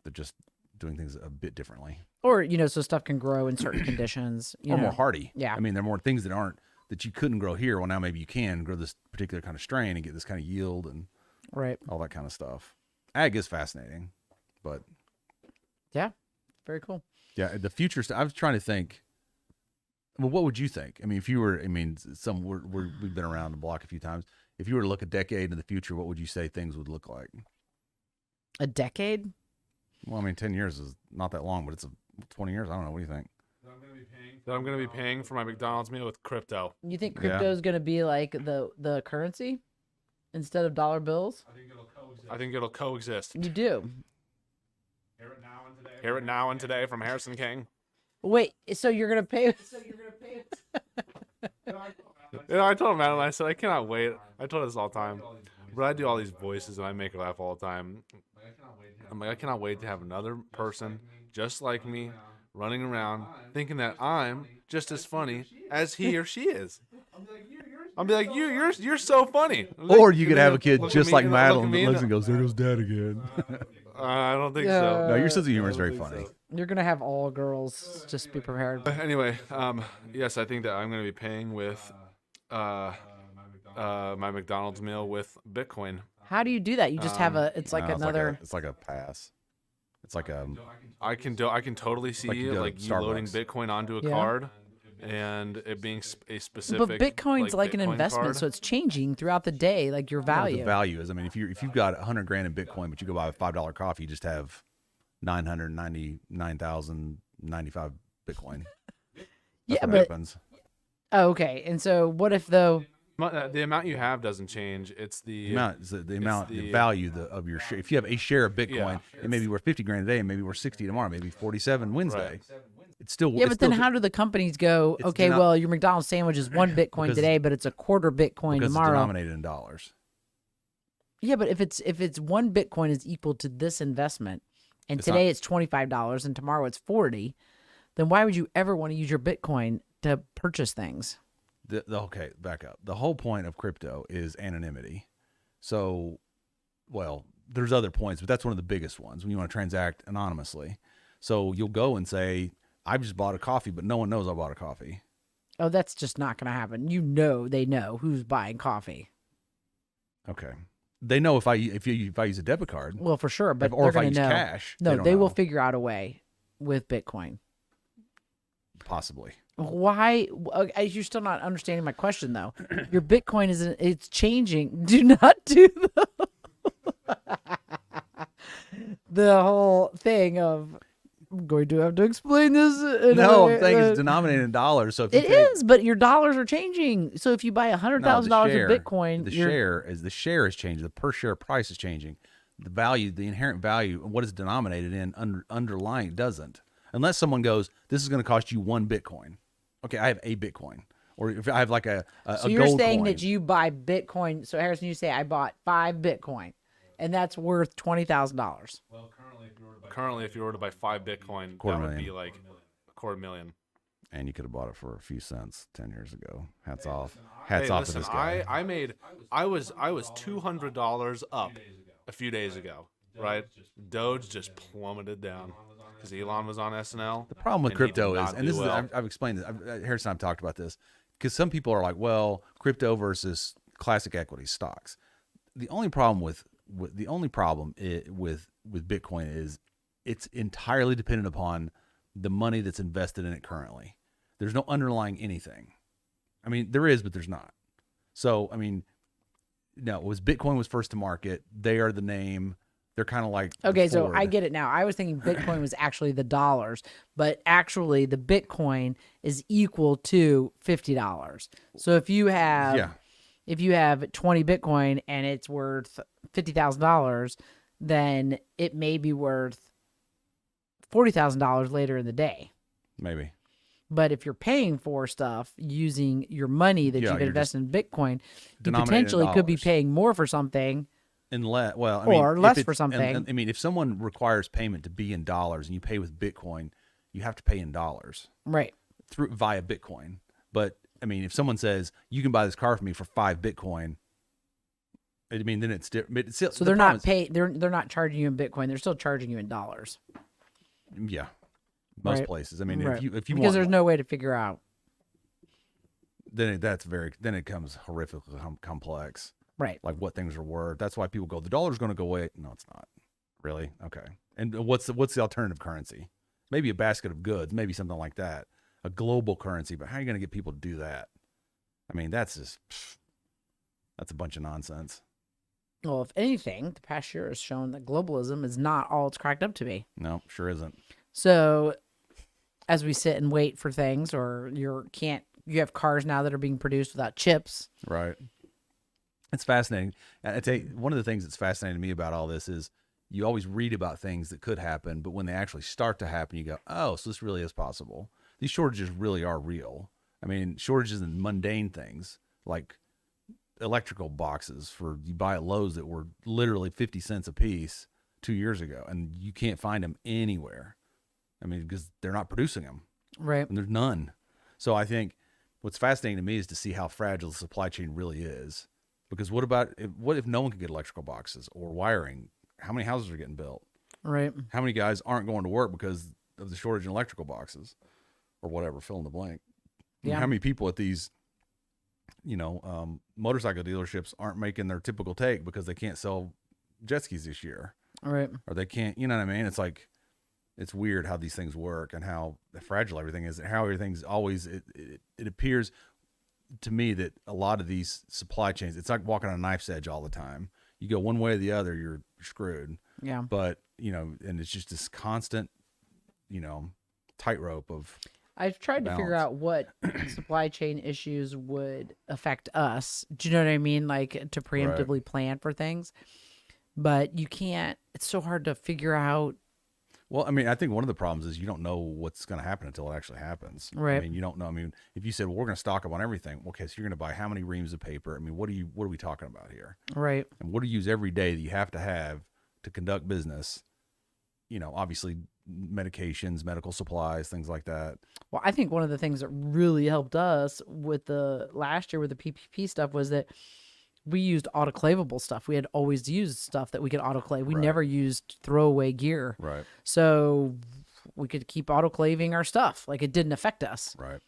they're just doing things a bit differently. Or, so stuff can grow in certain conditions. Or more hardy. Yeah. I mean, there are more things that you couldn't grow here. Well, now maybe you can grow this particular kind of strain and get this kind of yield and Right. all that kind of stuff. Ag is fascinating, but Yeah. Very cool. yeah, the future stuff. I was trying to think. Well, what would you think? I mean, if you were, we've been around the block a few times. If you were to look a decade in the future, what would you say things would look like? A decade? Well, I mean, 10 years is not that long, but it's 20 years. I don't know. What do you think? That I'm going to be paying for my McDonald's meal with crypto. You think Yeah. crypto is going to be like the currency instead of dollar bills? I think it'll coexist. You do. Hear it now and today from Harrison King. Wait, so you're going to pay? I told him, Adam, I said, I cannot wait. I told her this all the time. But I do all these voices and I make her laugh all the time. I'm like, I cannot wait to have another person just like me running around thinking that I'm just as funny as he or she is. I'll be like, you're so funny. Like, Or you could have a kid look at just me like and look at Madeline me that and- looks and goes, "There goes Dad again." I don't think so. No, your sense of humor is I don't very think funny. so. You're gonna have all girls. Just be prepared. Anyway, yes, I think that I'm going to be paying with my McDonald's meal with Bitcoin. How do you do that? You just have a. It's like No, another. It's like a pass. It's like a. I can totally see Like you go to you loading Starbucks. Bitcoin onto a Yeah. card, and it being a specific. But Bitcoin's like an Bitcoin investment, card. so it's changing throughout the day, like your The value. value is, I mean, if you've got $100,000 in Bitcoin, but you go buy a $5 coffee, you just have 999,095 Bitcoin. That's Yeah, what but happens. oh, okay. And so, what if though? The amount you have doesn't change. It's the The amount, the the- value of your share. If you have a share of Bitcoin, Yeah, it may be worth 50 grand today, and maybe worth 60 tomorrow, maybe 47 Wednesday. It's still Yeah, it's but then still- how do the companies go? It's Okay, denom- well, your McDonald's sandwich is 1 Bitcoin Because- today, but it's a quarter Bitcoin because it's tomorrow. denominated in dollars. Yeah, but if it's 1 Bitcoin is equal to this investment, and It's today not- it's $25 and tomorrow it's 40, then why would you ever want to use your Bitcoin to purchase things? Okay, back up. The whole point of crypto is anonymity. So, well, there's other points, but that's one of the biggest ones when you want to transact anonymously. So you'll go and say, "I've just bought a coffee," but no one knows I bought a coffee. Oh, that's just not going to happen. You know, they know who's buying coffee. Okay, they know if I use a debit card, Well, for sure, but or they're if I going use to know. cash. No, don't they will know. figure out a way with Bitcoin. Possibly. Why? You're still not understanding my question, though. Your Bitcoin it's changing. Do not do the whole thing of I'm going to have to explain this. No, I'm saying it's denominated in dollars. So if you It take, is, but your dollars are changing. So if you buy $100,000 of Bitcoin, the you're- share is changing. The per share price is changing. The value, the inherent value, what is denominated in underlying doesn't. Unless someone goes, "This is going to cost you 1 Bitcoin." Okay, I have a Bitcoin, or if I have like a So a you're gold saying coin. that you buy Bitcoin. So Harrison, you say I bought 5 Bitcoin, and that's worth $20,000. currently if you were to buy 5 Bitcoin, Quarter that would million. be like $250,000. And you could have bought it for a few cents 10 years ago. Hats off. Hey, Hats off listen, to this guy. I was $200 up a few days ago, right? Doge just plummeted down because Elon was on SNL. The problem with and he did crypto is, not and do this is, well. I've explained this. Harrison and I've talked about this because some people are like, well, crypto versus classic equity stocks. The only problem with Bitcoin is it's entirely dependent upon the money that's invested in it currently. There's no underlying anything. I mean, there is, but there's not. So, I mean, no, Bitcoin was first to market. They are the name. They're kind of like Okay, so Ford. I get it now. I was thinking Bitcoin was actually the dollars, but actually the Bitcoin is equal to $50. So if you have Yeah. if you have 20 Bitcoin and it's worth $50,000, then it may be worth $40,000 later in the day. Maybe. But if you're paying for stuff using your money that Yeah, you've you're invested in Bitcoin, you denominated in potentially could be dollars. paying more for something. Unless, well, I Or mean, if less it's- for something. and, I mean, if someone requires payment to be in dollars and you pay with Bitcoin, you have to pay in dollars Right. via Bitcoin. But I mean, if someone says you can buy this car for me for 5 Bitcoin, I mean, then it's different. So they're not they're not charging you in Bitcoin. They're still charging you in dollars. Yeah, most Right. places. I mean, Right. if you because want, there's no way to figure out. then it becomes horrifically complex. Right. Like what things are worth. That's why people go, the dollar's going to go away. No, it's not. Really? Okay. And what's the alternative currency? Maybe a basket of goods, maybe something like that. A global currency, but how are you going to get people to do that? I mean, that's a bunch of nonsense. Well, if anything, the past year has shown that globalism is not all it's cracked up to be. No, sure isn't. So, as we sit and wait for things, or you have cars now that are being produced without chips. Right. It's fascinating. And I tell you, one of the things that's fascinating to me about all this is you always read about things that could happen, but when they actually start to happen, you go, oh, so this really is possible. These shortages really are real. I mean, shortages in mundane things like electrical boxes you buy at Lowe's that were literally 50 cents a piece 2 years ago, and you can't find them anywhere. I mean, because they're not producing them. Right. And there's none. So I think what's fascinating to me is to see how fragile the supply chain really is. Because what if no one can get electrical boxes or wiring? How many houses are getting built? Right. How many guys aren't going to work because of the shortage in electrical boxes or whatever, fill in the blank. Yeah. How many people at these, motorcycle dealerships aren't making their typical take because they can't sell jet skis this year, Right. or they can't, you know what I mean? It's like, it's weird how these things work and how fragile everything is and how everything's always, it appears to me that a lot of these supply chains, it's like walking on a knife's edge all the time. You go one way or the other, you're screwed. Yeah. But, and it's just this constant, tightrope of I've tried to figure balance. out what supply chain issues would affect us. Do you know what I mean? Like to preemptively plan for things. But you can't, it's so hard to figure out. Well, I mean, I think one of the problems is you don't know what's going to happen until it actually happens. Right. I mean, you don't know. I mean, if you said, well, we're going to stock up on everything, okay, so you're going to buy how many reams of paper? I mean, what are we talking about here? Right. And what do you use every day that you have to conduct business? Obviously medications, medical supplies, things like that. Well, I think one of the things that really helped us with the last year with the PPP stuff was that we used autoclavable stuff. We had always used stuff that we could autoclave. We Right. never used throwaway gear. Right. So we could keep autoclaving our stuff. Like it didn't affect us. Right.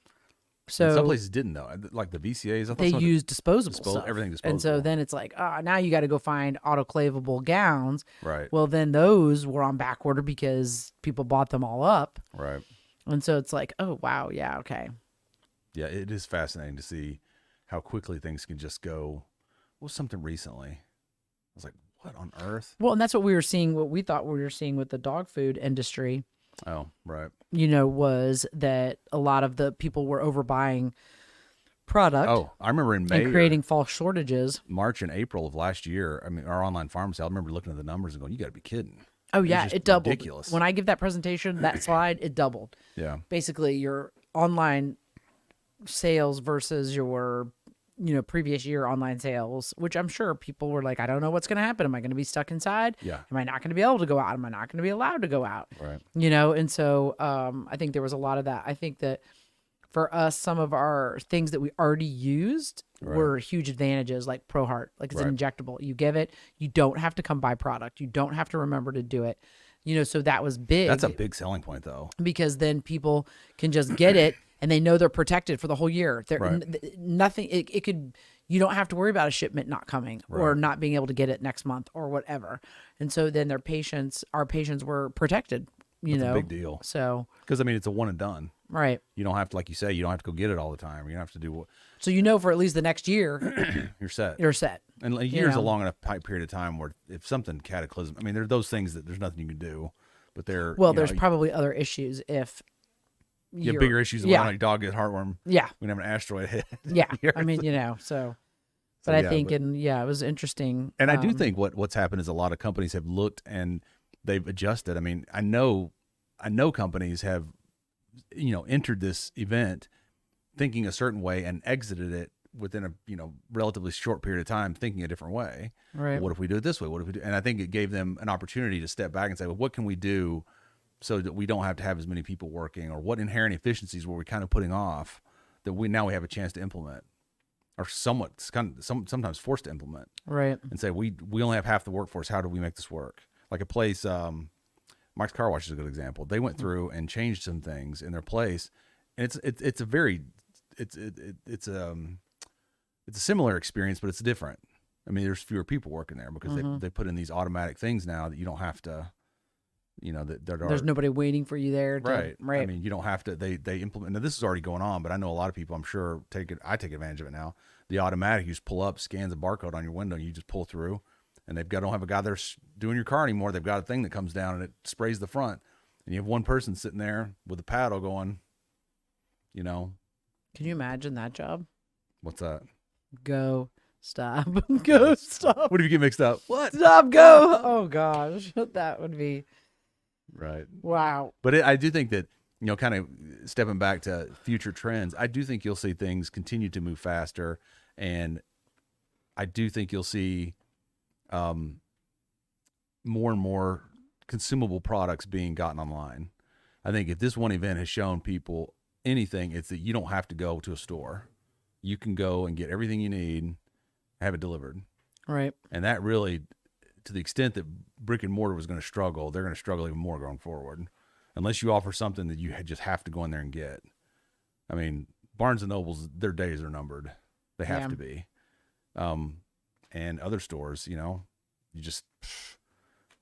So And some places didn't though. Like the VCAs, I thought they some of use disposable disposal- stuff. everything And so disposable. then it's like, now you got to go find autoclavable gowns. Right. Well, then those were on back order because people bought them all up. Right. And so it's like, oh, wow. Yeah. Okay. Yeah, it is fascinating to see how quickly things can just go. What was something recently? I was like, what on earth? Well, and that's what we were seeing, what we thought we were seeing with the dog food industry, Oh, right. was that a lot of the people were overbuying product Oh, I remember in May, and creating false shortages. March and April of last year, I mean, our online pharmacy, I remember looking at the numbers and going, you got to be kidding. Oh, was yeah. just It doubled. ridiculous. When I give that presentation, that slide, it doubled. Yeah. Basically, your online sales versus your previous year online sales, which I'm sure people were like, I don't know what's going to happen. Am I going to be stuck inside? Yeah. Am I not going to be able to go out? Am I not going to be allowed to go out? Right. And so I think there was a lot of that. I think that for us, some of our things that we already used were huge advantages, like ProHeart, like it's an injectable. You give it, you don't have to come buy product. You don't have to remember to do it. So that was big. That's a big selling point, though. Because then people can just get it and they know they're protected for the whole year. Nothing, it could, you don't have to worry about a shipment not coming or not being able to get it next month or whatever. And so then our patients were protected, That's a big deal. So, Because, I mean, it's a one and done. right. You don't have to, like you say, you don't have to go get it all the time. You don't have to do what So, for at least the next year, you're set. you're set. And a year's know. a long enough period of time where if something cataclysm, I mean, there are those things that there's nothing you can do, but they're, Well, you there's know, probably other issues if you have you're- bigger issues than yeah. whether or not your dog get heartworm. Yeah. We have an asteroid hit. Yeah. here. I mean, so. But So, I yeah, think, but- it was interesting. And I do think what's happened is a lot of companies have looked and they've adjusted. I mean, I know companies have, entered this event thinking a certain way and exited it within a, relatively short period of time thinking a different way. Right. What if we do it this way? What if we do? And I think it gave them an opportunity to step back and say, well, what can we do so that we don't have to have as many people working, or what inherent efficiencies were we kind of putting off that we have a chance to implement, or sometimes forced to implement, Right. and say, we only have half the workforce. How do we make this work? Like a place, Mike's Car Wash is a good example. They went through and changed some things in their place, and it's a similar experience, but it's different. I mean, there's fewer people working there because they put in these automatic things now that you don't have to, There's nobody waiting for you there. right. Right. I mean, you don't have to. They implement. Now this is already going on, but I know a lot of people. I'm sure I take advantage of it now. The automatic, you just pull up, scans a barcode on your window, and you just pull through. And don't have a guy there doing your car anymore. They've got a thing that comes down and it sprays the front, and you have one person sitting there with a paddle going. Can you imagine that job? What's that? Go, stop, go, stop, What if you get mixed up? What? stop, go. Oh gosh, that would be Right. wow. But I do think that, kind of stepping back to future trends, I do think you'll see things continue to move faster. And I do think you'll see more and more consumable products being gotten online. I think if this one event has shown people anything, it's that you don't have to go to a store. You can go and get everything you need, have it delivered. Right. And that really, to the extent that brick and mortar was going to struggle, they're going to struggle even more going forward, unless you offer something that you just have to go in there and get. I mean, Barnes and Nobles, their days are numbered. They have to be. And other stores, you know, you just,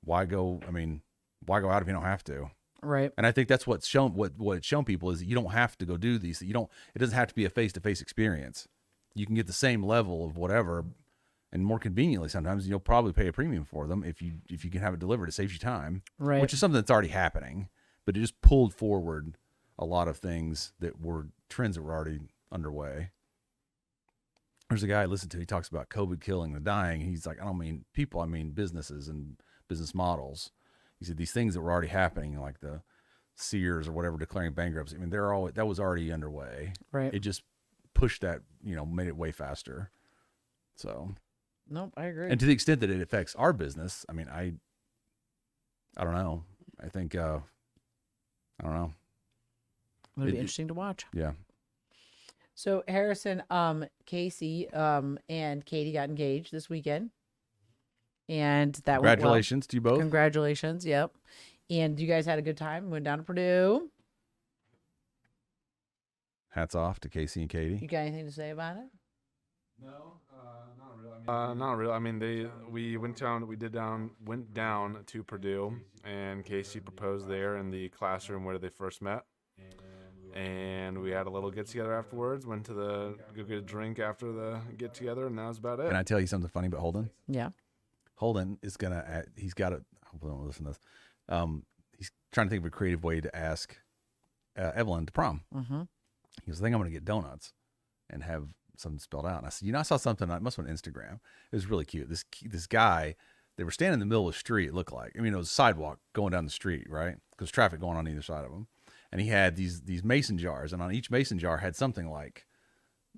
why go? I mean, why go out if you don't have to? Right. And I think that's what's shown. What it's shown people is that you don't have to go do these. That you don't. It doesn't have to be a face-to-face experience. You can get the same level of whatever, and more conveniently sometimes. You'll probably pay a premium for them if you can have it delivered. It saves you time, Right. which is something that's already happening. But it just pulled forward a lot of things that were trends that were already underway. There's a guy I listened to. He talks about COVID killing the dying. He's like, I don't mean people. I mean businesses and business models. He said these things that were already happening, like the Sears or whatever declaring bankruptcy. I mean, that was already underway. Right. It just pushed that, you know, made it way faster. So, nope, I agree. and to the extent that it affects our business, I mean, I don't know. I think, I don't know. It'll be interesting to watch. Yeah. So Harrison, Casey, and Katie got engaged this weekend. And that Congratulations to you went well. both. Congratulations. Yep. And you guys had a good time. Went down to Purdue. Hats off to Casey and Katie. You got anything to say about it? No, not really. I mean, we went down to Purdue, and Casey proposed there in the classroom where they first met. And we had a little get together afterwards. Went to go get a drink after the get together, and that was about it. Can I tell you something funny about Holden? Yeah. Holden is gonna. He's got a. Hopefully, don't listen to this. He's trying to think of a creative way to ask Evelyn to prom. Mm-hmm. He goes, I think I'm gonna get donuts and have something spelled out. And I said, you know, I saw something. It must have been Instagram. It was really cute. This guy. They were standing in the middle of the street. It looked like. I mean, it was a sidewalk going down the street, right? Because traffic going on either side of them. And he had these mason jars, and on each mason jar had something like,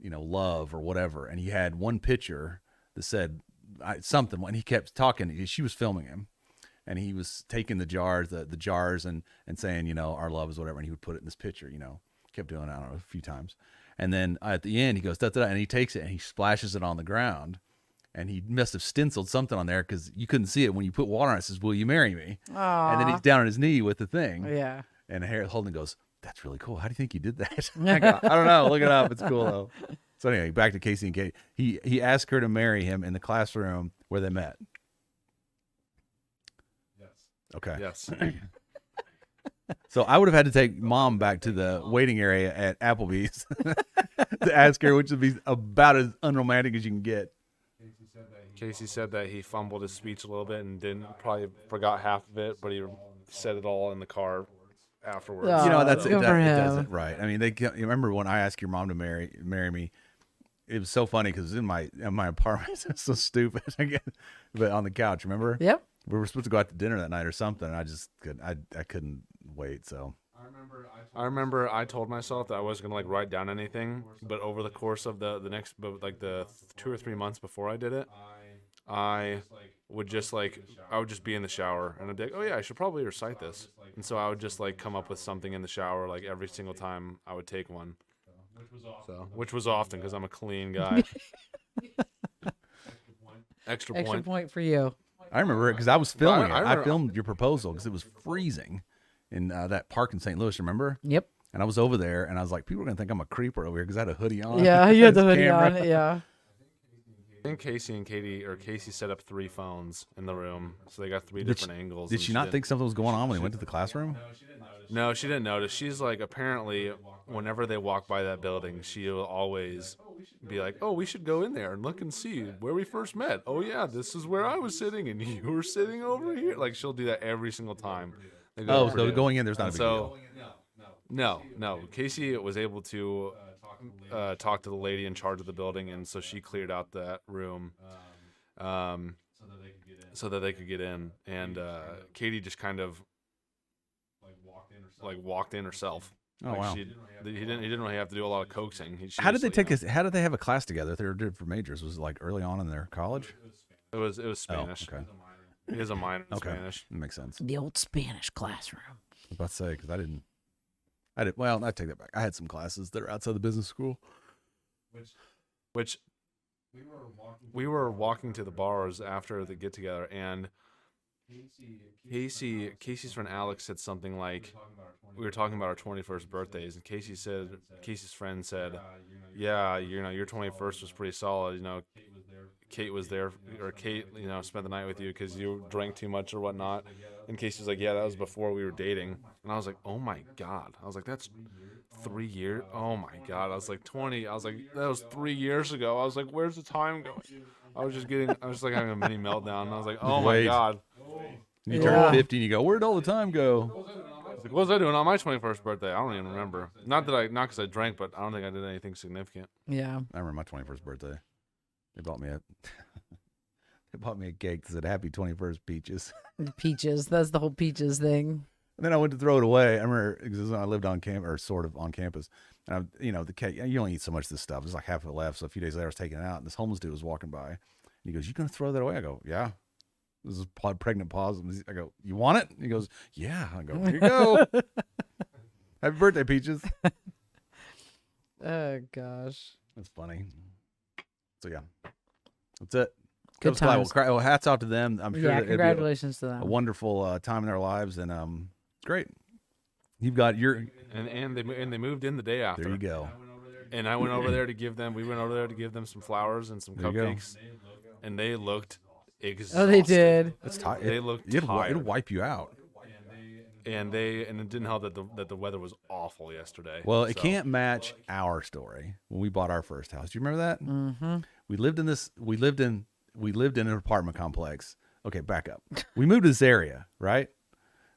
you know, love or whatever. And he had one picture that said something, and he kept talking. She was filming him, and he was taking the jars and saying, you know, our love is whatever, and he would put it in this picture, you know, kept doing it, I don't know, a few times. And then at the end, he goes, da, da, da, and he takes it and he splashes it on the ground. And he must have stenciled something on there because you couldn't see it. When you put water on it, it says, will you marry me? Aww. And then he's down on his knee with the thing. Yeah. And Holden goes, that's really cool. How do you think you did that? I go, I don't know. Look it up. It's cool, though. So anyway, back to Casey and Katie. He asked her to marry him in the classroom where they met. Yes. Okay. Yes. So I would have had to take Mom back to the waiting area at Applebee's to ask her, which would be about as unromantic as you can get. Casey said that he fumbled his speech a little bit and probably forgot half of it, but he said it all in the car afterwards. Oh, You know, that's good it. for It him. does it right. I mean, you remember when I asked your mom to marry me? It was so funny because in my apartment, it's so stupid. But on the couch, remember? Yep. We were supposed to go out to dinner that night or something. And I just couldn't wait. So I remember I told myself that I wasn't gonna like write down anything, but over the course of the 2 or 3 months before I did it, I would just be in the shower and I'd be like, oh yeah, I should probably recite this. And so I would just like come up with something in the shower like every single time I would take one. Which was often because I'm a clean guy. Extra Extra point. point for you. I remember it because I was filming I it. I remember- filmed your proposal because it was freezing in that park in St. Louis, remember? Yep. And I was over there and I was like, people are going to think I'm a creeper over here because I had a hoodie on. Yeah, you had the This hoodie camera. on. Yeah. I think Casey set up 3 phones in the room, so they got 3 Did different angles. Did and she not didn't- think something was going on when they went to the classroom? No, she didn't notice. She's like, apparently, whenever they walk by that building, she'll always be like, oh, we should go in there and look and see where we first met. Oh, yeah, this is where I was sitting, and you were sitting over here. Like, she'll do that every single time. they go Oh, to so Purdue. going in, there's not a And big so, deal. No. Casey was able to talk to the lady in charge of the building, and so she cleared out that room so that they could get in. And Katie just kind of walked in herself. Oh, wow. He didn't really have to do a lot of coaxing. How did they take this? How did they have a class together? They were different majors. Was it like early on in their college? It was Spanish. Oh, okay. He has a minor in Okay. Spanish. That makes sense. The old Spanish classroom. I was about to say because I didn't. I did. Well, I take that back. I had some classes that are outside the business school. Which we were walking to the bars after the get together, and Casey's friend Alex said something like, we were talking about our 21st birthdays, and Casey's friend said, yeah, your 21st was pretty solid. Kate was there, or Kate, spent the night with you because you drank too much or whatnot. And Casey's like, yeah, that was before we were dating. And I was like, oh my God. I was like, that's 3 years. Oh my God. I was like 20. I was like, that was 3 years ago. I was like, where's the time going? I was just like having a mini meltdown. And I was like, oh my God. You turn 50 and you go, where'd all the time go? I was like, what was I doing on my 21st birthday? I don't even remember. Not because I drank, but I don't think I did anything significant. Yeah. I remember my 21st birthday. They bought me a cake that said "Happy 21st, Peaches." Peaches. That's the whole peaches thing. And then I went to throw it away. I remember because I lived on campus, or sort of on campus. And the cake, you only eat so much of this stuff. There's like half of it left. So a few days later, I was taking it out, and this homeless dude was walking by, and he goes, "You gonna throw that away?" I go, "Yeah." This is pregnant pause. I go, "You want it?" And he goes, "Yeah." I go, "Here you go." Happy birthday, Peaches. Oh gosh. That's funny. So yeah, that's it. Good times. Well, hats off to them. I'm sure. Yeah, that congratulations to a them. wonderful time in their lives, and it's great. You've got your and they moved in the day after. There you go. And I went over there to give them. We went over there to give them some flowers and some cupcakes, and they looked exhausted. Oh, they did. It's tired. They looked tired. It'll wipe you out. And it didn't help that the weather was awful yesterday. Well, it can't match our story when we bought our first house. Do you remember that? Mm-hmm. We lived in an apartment complex. Okay, back up. We moved to this area, right?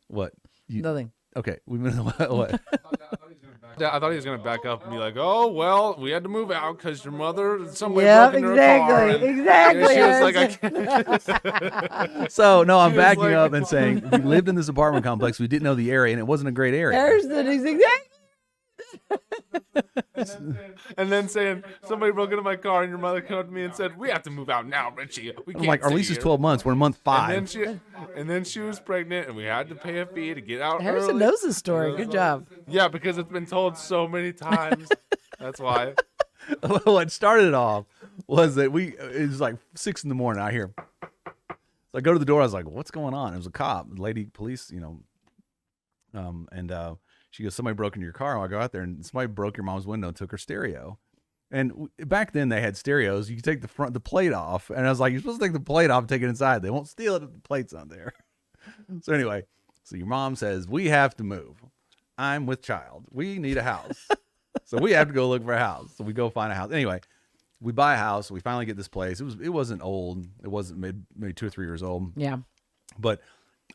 What? Nothing. Okay, we moved. What? I thought he was going to back up and be like, "Oh well, we had to move out because your mother somebody Yeah, broke into her car." exactly. She was like, "I can't." So no, I'm She was backing like- up and saying we lived in this apartment complex. We didn't know the area, and it wasn't a great area. There's the exact. And then saying somebody broke into my car and your mother came up to me and said, "We have to move out now, Richie. We can't." I'm like, our stay lease is here." 12 months. We're in month 5. And then she was pregnant, and we had to pay a fee to get out Harrison early. knows the story. Good job. Yeah, because it's been told so many times. That's why. What started it off was that it was like 6 in the morning. I hear, so I go to the door. I was like, "What's going on?" It was a cop, lady police, and she goes, "Somebody broke into your car." I go out there, and somebody broke your mom's window and took her stereo. And back then they had stereos. You could take the plate off, and I was like, "You're supposed to take the plate off and take it inside. They won't steal it if the plate's not there." So anyway, your mom says we have to move. I'm with child. We need a house. So we have to go look for a house. So we go find a house. Anyway, we buy a house. We finally get this place. It wasn't old. It wasn't maybe 2 or 3 years old. Yeah. But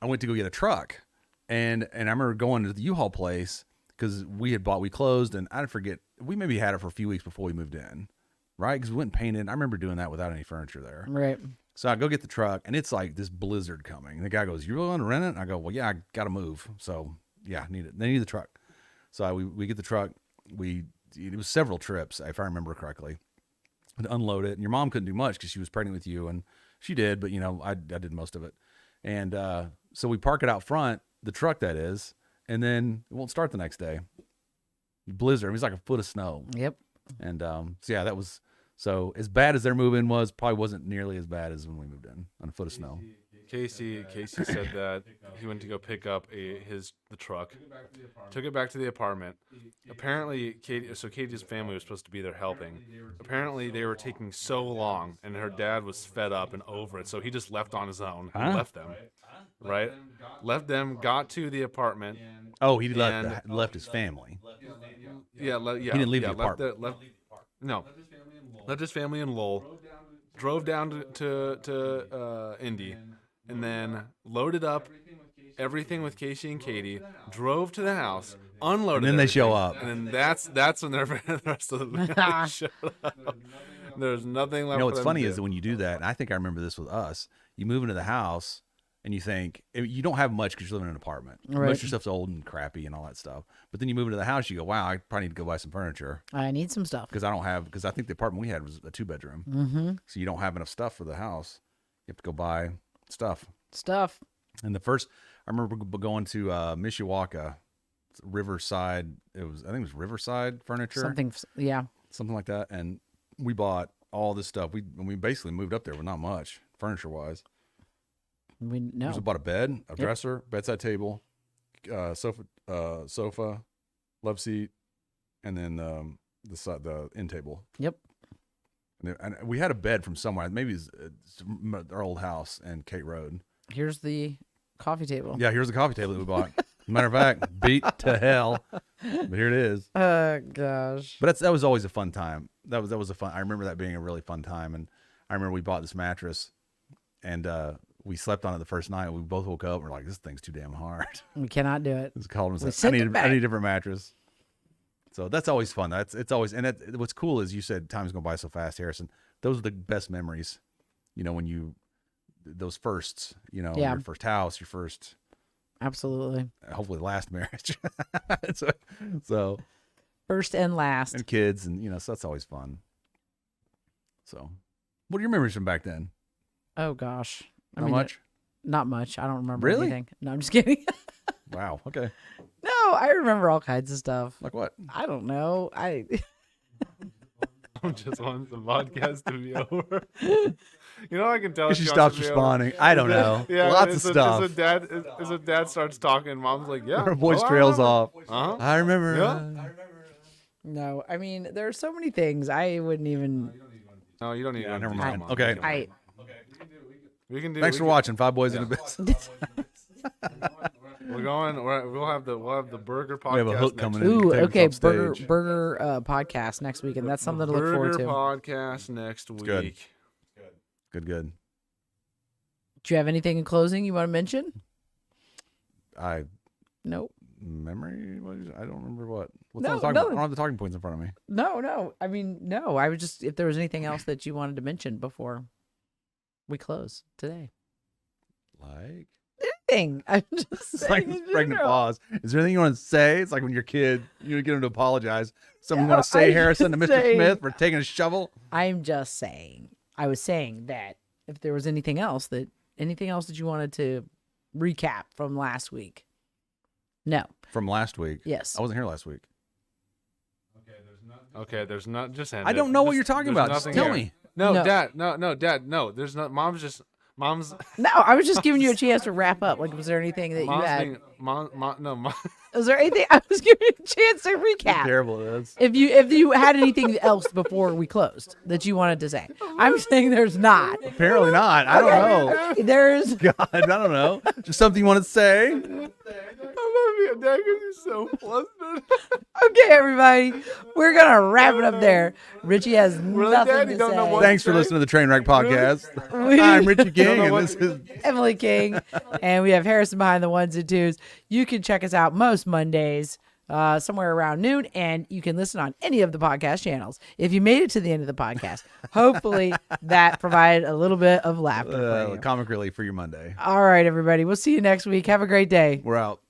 I went to go get a truck, and I remember going to the U-Haul place because we closed, and I forget, we maybe had it for a few weeks before we moved in, right? Because we went and painted. I remember doing that without any furniture there. Right. So I go get the truck, and it's like this blizzard coming. And the guy goes, "You really want to rent it?" And I go, "Well, yeah, I got to move. So yeah, I need it. They need the truck." So we get the truck. It was several trips, if I remember correctly, to unload it. And your mom couldn't do much because she was pregnant with you, and she did, but I did most of it. And so we park it out front, the truck that is, and then it won't start the next day. Blizzard. It was like a foot of snow. Yep. And so yeah, that was so as bad as their move-in was, probably wasn't nearly as bad as when we moved in on a foot of snow. Casey said that he went to go pick up the truck, took it back to the apartment. Apparently, Katie's family was supposed to be there helping. Apparently, they were taking so long, and her dad was fed up and over it, so he just left on his own. He left them, right? Left them, got to the apartment. Oh, he left his family. Yeah, He didn't leave the apartment. Left his family in Lowell, drove down to Indy, and then loaded up everything with Casey and Katie, drove to the house, unloaded. And then they everything, show up. and then that's when the rest of the family showed up. There's nothing left. What's for them funny to is do. that when you do that, and I think I remember this with us, you move into the house and you think you don't have much because you live in an apartment. Right. Most of your stuff's old and crappy and all that stuff. But then you move into the house, you go, "Wow, I probably need to go buy some furniture I need some stuff. because I think the apartment we had was a 2-bedroom. Mm-hmm. So you don't have enough stuff for the house. You have to go buy stuff. Stuff. And I remember going to Mishawaka Riverside. I think it was Riverside Furniture, Something, yeah. something like that. And we bought all this stuff. We basically moved up there with not much furniture wise. We We know. just bought a bed, a dresser, bedside table, sofa, love seat, and then the end table. Yep. And we had a bed from somewhere. Maybe it's our old house in Kate Road. Here's the coffee table. Yeah, here's the coffee table that we bought. Matter of fact, beat to hell, but here it is. Gosh. But that was always a fun time. That was a fun. I remember that being a really fun time. And I remember we bought this mattress, and we slept on it the first night. We both woke up and we're like, this thing's too damn hard. We cannot do it. It's called We him. sent it I back. need a different mattress. So that's always fun. It's always, and what's cool is you said time's going by so fast, Harrison. Those are the best memories. When those firsts, Yeah. your first house, your first, Absolutely. hopefully last marriage. so First and last. and kids, and so that's always fun. So, what are your memories from back then? Oh gosh. Not much. Not much. I don't remember Really? anything. No, I'm just kidding. Wow. Okay. No, I remember all kinds of stuff. Like what? I don't know. I just want the podcast to be over. I can tell. She wants stops it to be over. responding. I don't know. Yeah, Lots of as stuff. a dad starts talking, mom's like, "Yeah." Her voice I trails remember. off. Uh-huh. I remember. Yeah. no. I mean, there are so many things I wouldn't even. No, you don't need. Yeah, to never do mind. that, Mom. Okay. I. We can do. Thanks for watching Five Boys in a Business. We're going. We'll have the burger podcast. We have a hook next coming week. in. Ooh, Take us okay. off stage. Burger podcast next week, and that's something to look forward Burger to. podcast next week. good. Good. Do you have anything in closing you want to mention? I Nope. memory. I don't remember what. What's No, I was talking no. about? I don't have the talking points in front of me. No. I mean, no. I was just if there was anything else that you wanted to mention before we close today. Like Thing. I'm just it's saying like in this pregnant general. pause. Is there anything you want to say? It's like when you're a kid, you get them to apologize. Something No, you want to say, I'm Harrison, to just Mr. saying. Smith for taking a shovel? I'm just saying. I was saying that if there was anything else that you wanted to recap from last week. No. From last week. Yes. I wasn't here last week. Okay, there's not just. End I it. don't know what Just- you're talking there's about. Just nothing tell here. me. No, No. Dad. No, Dad. No, there's not. Mom's. No, I was just giving you a chance to wrap up. Like, was there anything that you Mom's had? being, mom. Was there anything? I was giving you a chance to recap. Terrible it is. If you had anything else before we closed that you wanted to say, I'm saying there's not. Apparently not. I don't know. There's God, I don't know. Just something you want to say? I love you, Dad, because you're so flustered. okay, everybody. We're gonna wrap it up there. Richie has Really, nothing Dad? to You don't know say. what- Thanks for listening to the Trainwreck Podcast. We- I'm Richie King, know and what- this is Emily King, and we have Harrison behind the ones and twos. You can check us out most Mondays, somewhere around noon, and you can listen on any of the podcast channels. If you made it to the end of the podcast, hopefully that provided a little bit of laughter for you. comic relief for your Monday. All right, everybody. We'll see you next week. Have a great day. We're out.